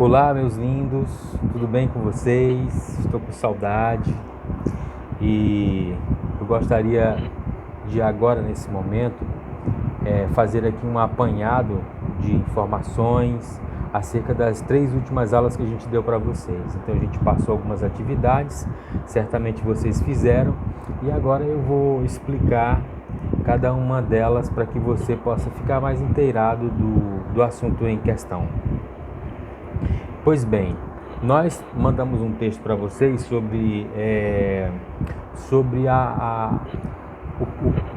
Olá, meus lindos, tudo bem com vocês? Estou com saudade e eu gostaria de agora, nesse momento, fazer aqui um apanhado de informações acerca das 3 últimas aulas que a gente deu para vocês. Então a gente passou algumas atividades, certamente vocês fizeram, e agora eu vou explicar cada uma delas para que você possa ficar mais inteirado do assunto em questão. Pois bem, nós mandamos um texto para vocês sobre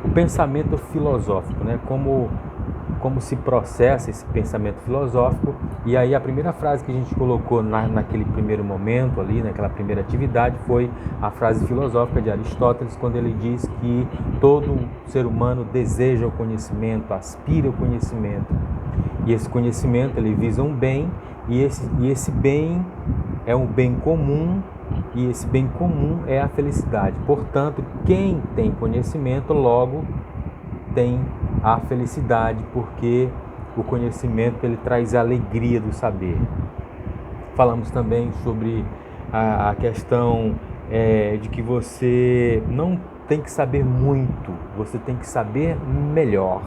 o pensamento filosófico, né? Como se processa esse pensamento filosófico. E aí a primeira frase que a gente colocou naquele primeiro momento ali, naquela primeira atividade, foi a frase filosófica de Aristóteles, quando ele diz que todo ser humano deseja o conhecimento, aspira ao conhecimento. E esse conhecimento, ele visa um bem, e esse bem é um bem comum, e esse bem comum é a felicidade. Portanto, quem tem conhecimento, logo tem a felicidade, porque o conhecimento ele traz a alegria do saber. Falamos também sobre a questão de que você não tem que saber muito, você tem que saber melhor.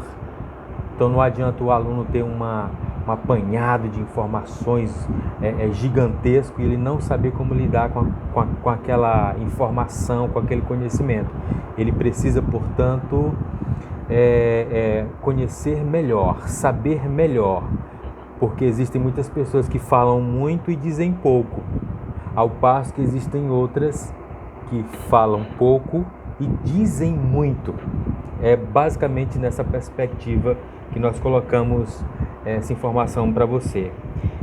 Então não adianta o aluno ter um apanhado de informações gigantesco e ele não saber como lidar com aquela informação, com aquele conhecimento. Ele precisa, portanto, conhecer melhor, saber melhor, porque existem muitas pessoas que falam muito e dizem pouco, ao passo que existem outras que falam pouco e dizem muito. É basicamente nessa perspectiva que nós colocamos essa informação para você.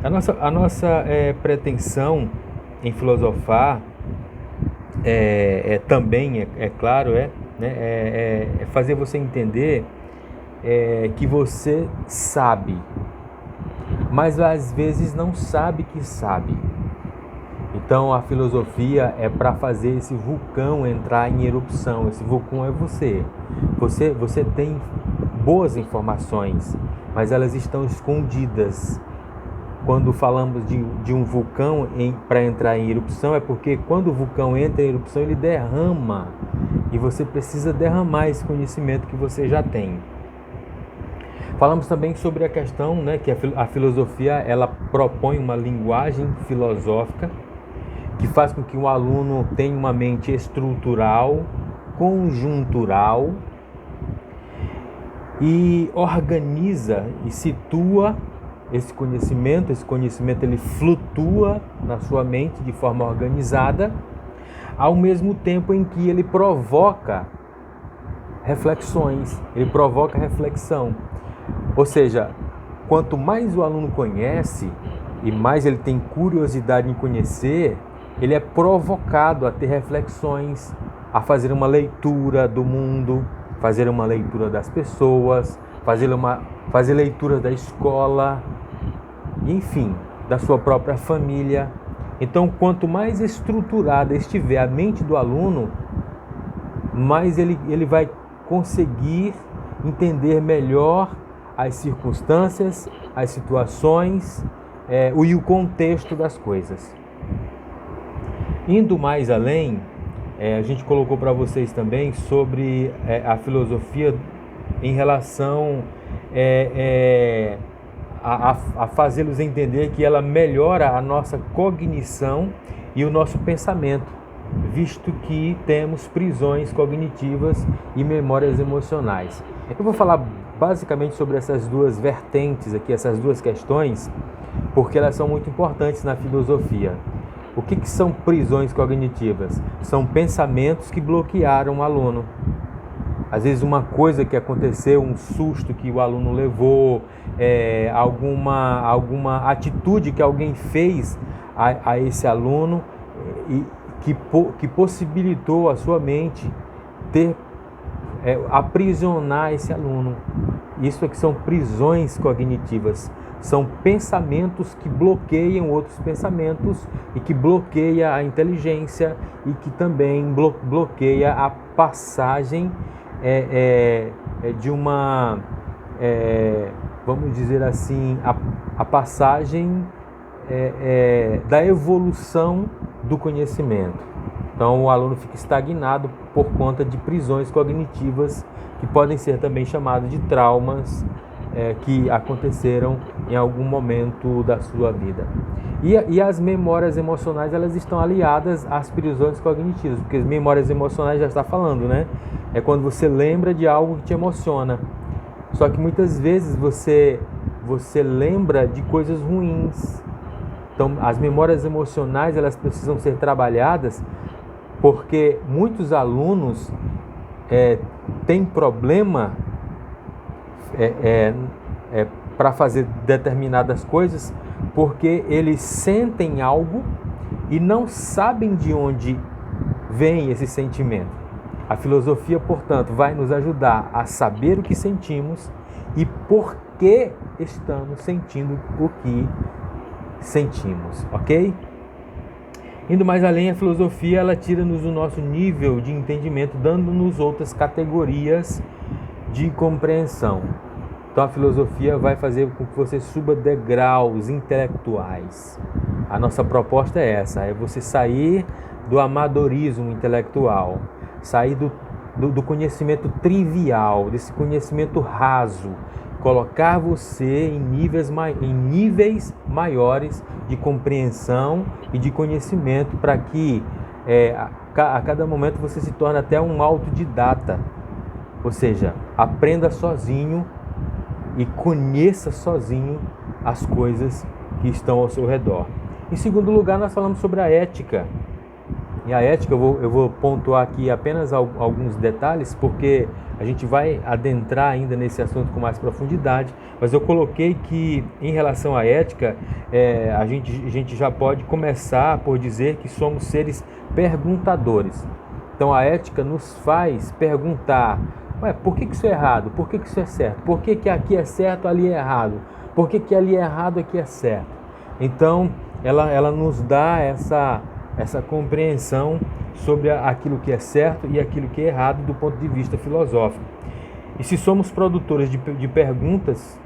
A nossa pretensão em filosofar também, claro, fazer você entender que você sabe, mas às vezes não sabe que sabe. Então a filosofia é para fazer esse vulcão entrar em erupção. Esse vulcão é você. Você tem boas informações, mas elas estão escondidas. Quando falamos de um vulcão para entrar em erupção, é porque quando o vulcão entra em erupção, ele derrama. E você precisa derramar esse conhecimento que você já tem. Falamos também sobre a questão, que a filosofia ela propõe uma linguagem filosófica que faz com que o aluno tenha uma mente estrutural, conjuntural, e organiza e situa esse conhecimento ele flutua na sua mente de forma organizada, ao mesmo tempo em que ele provoca reflexões, ele provoca reflexão. Ou seja, quanto mais o aluno conhece e mais ele tem curiosidade em conhecer, ele é provocado a ter reflexões, a fazer uma leitura do mundo, fazer uma leitura das pessoas, fazer leitura da escola, enfim, da sua própria família. Então, quanto mais estruturada estiver a mente do aluno, mais ele vai conseguir entender melhor as circunstâncias, as situações e o contexto das coisas. Indo mais além, a gente colocou para vocês também sobre a filosofia em relação a fazê-los entender que ela melhora a nossa cognição e o nosso pensamento, visto que temos prisões cognitivas e memórias emocionais. Eu vou falar basicamente sobre essas duas vertentes aqui, essas duas questões, porque elas são muito importantes na filosofia. O que são prisões cognitivas? São pensamentos que bloquearam o aluno. Às vezes uma coisa que aconteceu, um susto que o aluno levou, alguma atitude que alguém fez a esse aluno e que possibilitou a sua mente aprisionar esse aluno. Isso é que são prisões cognitivas. São pensamentos que bloqueiam outros pensamentos e que bloqueia a inteligência e que também bloqueia a passagem de uma, vamos dizer assim, a passagem da evolução do conhecimento. Então o aluno fica estagnado por conta de prisões cognitivas que podem ser também chamadas de traumas que aconteceram em algum momento da sua vida. E as memórias emocionais, elas estão aliadas às prisões cognitivas, porque as memórias emocionais já está falando, né? É quando você lembra de algo que te emociona. Só que muitas vezes você lembra de coisas ruins. Então, as memórias emocionais, elas precisam ser trabalhadas, porque muitos alunos têm problema para fazer determinadas coisas, porque eles sentem algo e não sabem de onde vem esse sentimento. A filosofia, portanto, vai nos ajudar a saber o que sentimos e por que estamos sentindo o que sentimos, ok? Indo mais além, a filosofia, ela tira-nos do nosso nível de entendimento, dando-nos outras categorias de compreensão. Então a filosofia vai fazer com que você suba degraus intelectuais. A nossa proposta é essa, é você sair do amadorismo intelectual, sair do conhecimento trivial, desse conhecimento raso, colocar você em níveis maiores de compreensão e de conhecimento, para que a cada momento você se torne até um autodidata, ou seja, aprenda sozinho e conheça sozinho as coisas que estão ao seu redor. Em segundo lugar, nós falamos sobre a ética. E a ética, eu vou pontuar aqui apenas alguns detalhes, porque a gente vai adentrar ainda nesse assunto com mais profundidade, mas eu coloquei que, em relação à ética, a gente já pode começar por dizer que somos seres perguntadores. Então a ética nos faz perguntar: por que isso é errado? Por que isso é certo? Por que aqui é certo, ali é errado? Por que ali é errado, aqui é certo? Então, ela nos dá essa compreensão sobre aquilo que é certo e aquilo que é errado do ponto de vista filosófico. E se somos produtores de perguntas,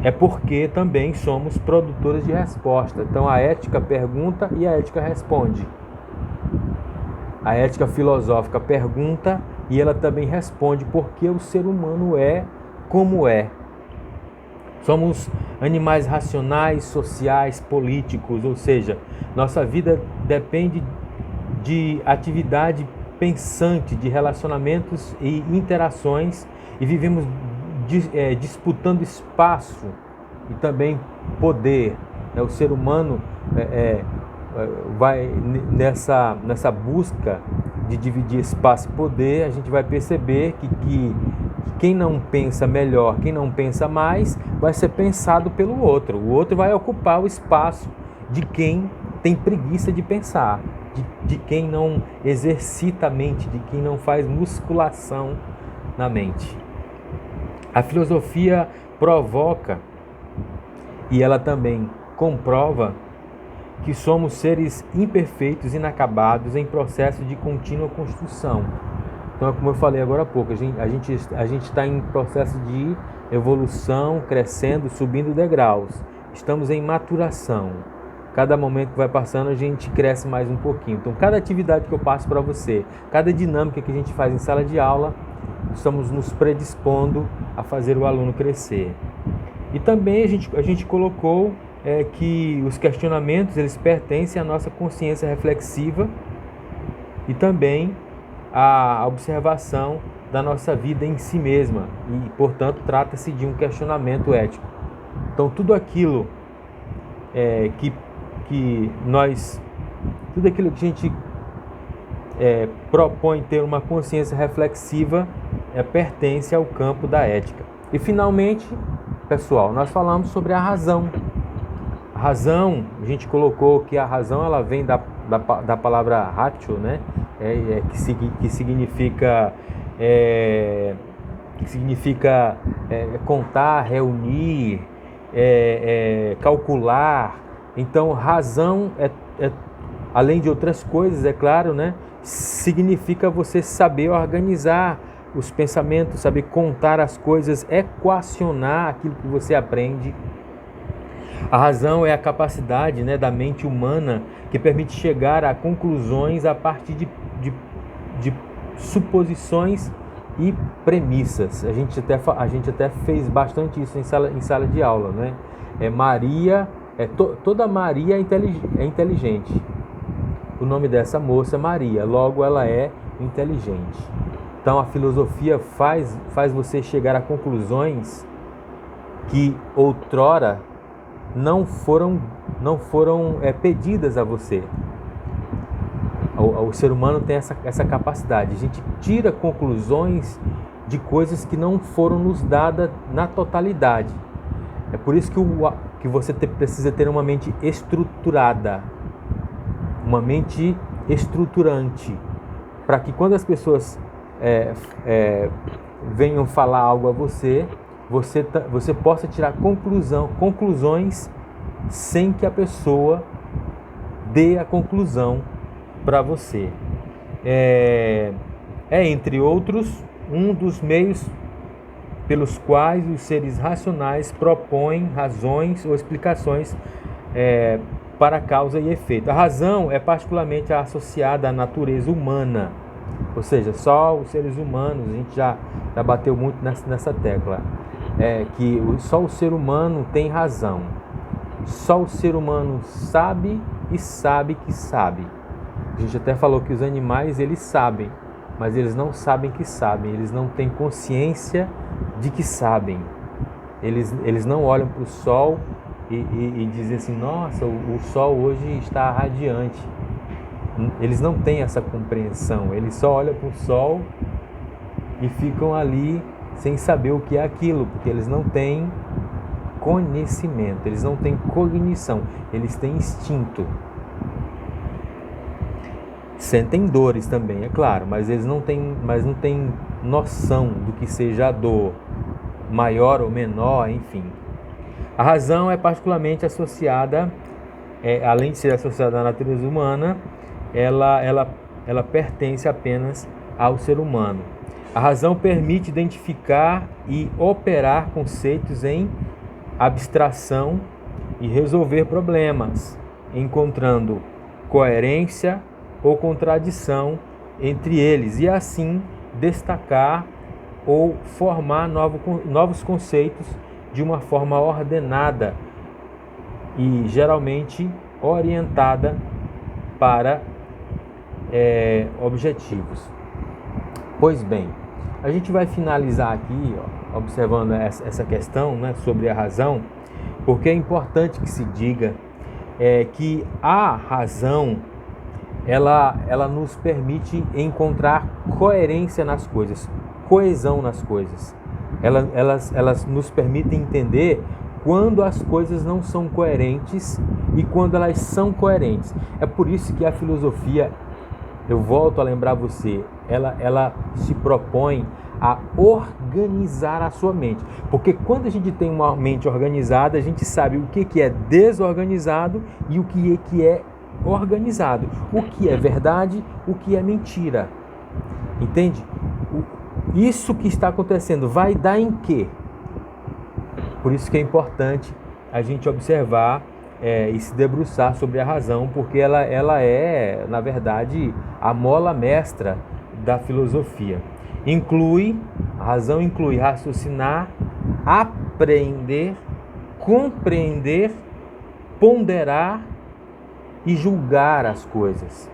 é porque também somos produtores de resposta. Então, a ética pergunta e a ética responde. A ética filosófica pergunta e ela também responde porque o ser humano é como é. Somos animais racionais, sociais, políticos, ou seja, nossa vida depende de atividade pensante, de relacionamentos e interações, e vivemos disputando espaço e também poder. O ser humano vai nessa busca de dividir espaço e poder. A gente vai perceber que quem não pensa melhor, quem não pensa mais, vai ser pensado pelo outro. O outro vai ocupar o espaço de quem tem preguiça de pensar, de quem não exercita a mente, de quem não faz musculação na mente. A filosofia provoca e ela também comprova que somos seres imperfeitos, inacabados, em processo de contínua construção. Então, como eu falei agora há pouco, a gente está em processo de evolução, crescendo, subindo degraus. Estamos em maturação. Cada momento que vai passando, a gente cresce mais um pouquinho. Então, cada atividade que eu passo para você, cada dinâmica que a gente faz em sala de aula, estamos nos predispondo a fazer o aluno crescer. E também a gente colocou que os questionamentos, eles pertencem à nossa consciência reflexiva e também à observação da nossa vida em si mesma. E, portanto, trata-se de um questionamento ético. Então, tudo aquilo tudo aquilo que a gente propõe ter uma consciência reflexiva pertence ao campo da ética. E, finalmente, pessoal, nós falamos sobre a razão. A razão, a gente colocou que a razão ela vem da palavra ratio, né? Que significa contar, reunir, calcular. Então, razão, além de outras coisas, é claro, né? Significa você saber organizar os pensamentos, saber contar as coisas, equacionar aquilo que você aprende. A razão é a capacidade, né, da mente humana que permite chegar a conclusões a partir de suposições e premissas. A gente até fez bastante isso em sala de aula, né? Toda Maria é inteligente. O nome dessa moça é Maria, logo ela é inteligente. Então a filosofia faz você chegar a conclusões que outrora não foram pedidas a você. O ser humano tem essa capacidade. A gente tira conclusões de coisas que não foram nos dadas na totalidade. É por isso que você precisa ter uma mente estruturada, uma mente estruturante, para que quando as pessoas venham falar algo a você, você possa tirar conclusões sem que a pessoa dê a conclusão para você. Entre outros, um dos meios pelos quais os seres racionais propõem razões ou explicações para causa e efeito. A razão é particularmente associada à natureza humana, ou seja, só os seres humanos, a gente já bateu muito nessa tecla, que só o ser humano tem razão. Só o ser humano sabe e sabe que sabe. A gente até falou que os animais, eles sabem, mas eles não sabem que sabem, eles não têm consciência de que sabem. Eles não olham para o sol e dizem assim, nossa, o sol hoje está radiante. Eles não têm essa compreensão, eles só olham para o sol e ficam ali sem saber o que é aquilo, porque eles não têm conhecimento, eles não têm cognição, eles têm instinto. Sentem dores também, é claro, mas eles não têm noção do que seja a dor, maior ou menor, enfim. A razão é particularmente associada, além de ser associada à natureza humana, ela pertence apenas ao ser humano. A razão permite identificar e operar conceitos em abstração e resolver problemas, encontrando coerência ou contradição entre eles, e assim destacar ou formar novos conceitos de uma forma ordenada e geralmente orientada para objetivos. Pois bem, a gente vai finalizar aqui, observando essa questão, né, sobre a razão, porque é importante que se diga que a razão ela nos permite encontrar coerência nas coisas, coesão nas coisas. Elas nos permitem entender quando as coisas não são coerentes e quando elas são coerentes. É por isso que a filosofia, eu volto a lembrar você, ela se propõe a organizar a sua mente. Porque quando a gente tem uma mente organizada, a gente sabe o que é desorganizado e o que é organizado. O que é verdade, o que é mentira. Entende? Isso que está acontecendo vai dar em quê? Por isso que é importante a gente observar e se debruçar sobre a razão, porque ela é, na verdade, a mola mestra da filosofia. A razão inclui raciocinar, apreender, compreender, ponderar e julgar as coisas,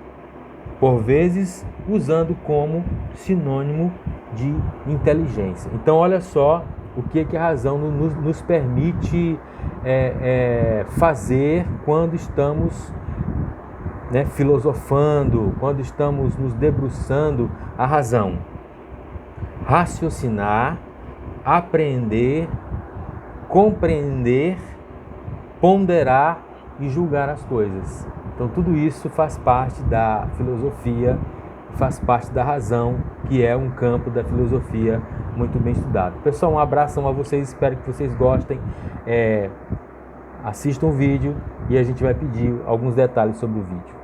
por vezes usando como sinônimo de inteligência. Então, olha só o que a razão nos permite fazer quando estamos filosofando, quando estamos nos debruçando a razão. Raciocinar, aprender, compreender, ponderar e julgar as coisas. Então tudo isso faz parte da filosofia, faz parte da razão, que é um campo da filosofia muito bem estudado. Pessoal, um abração a vocês, espero que vocês gostem. Assistam o vídeo e a gente vai pedir alguns detalhes sobre o vídeo.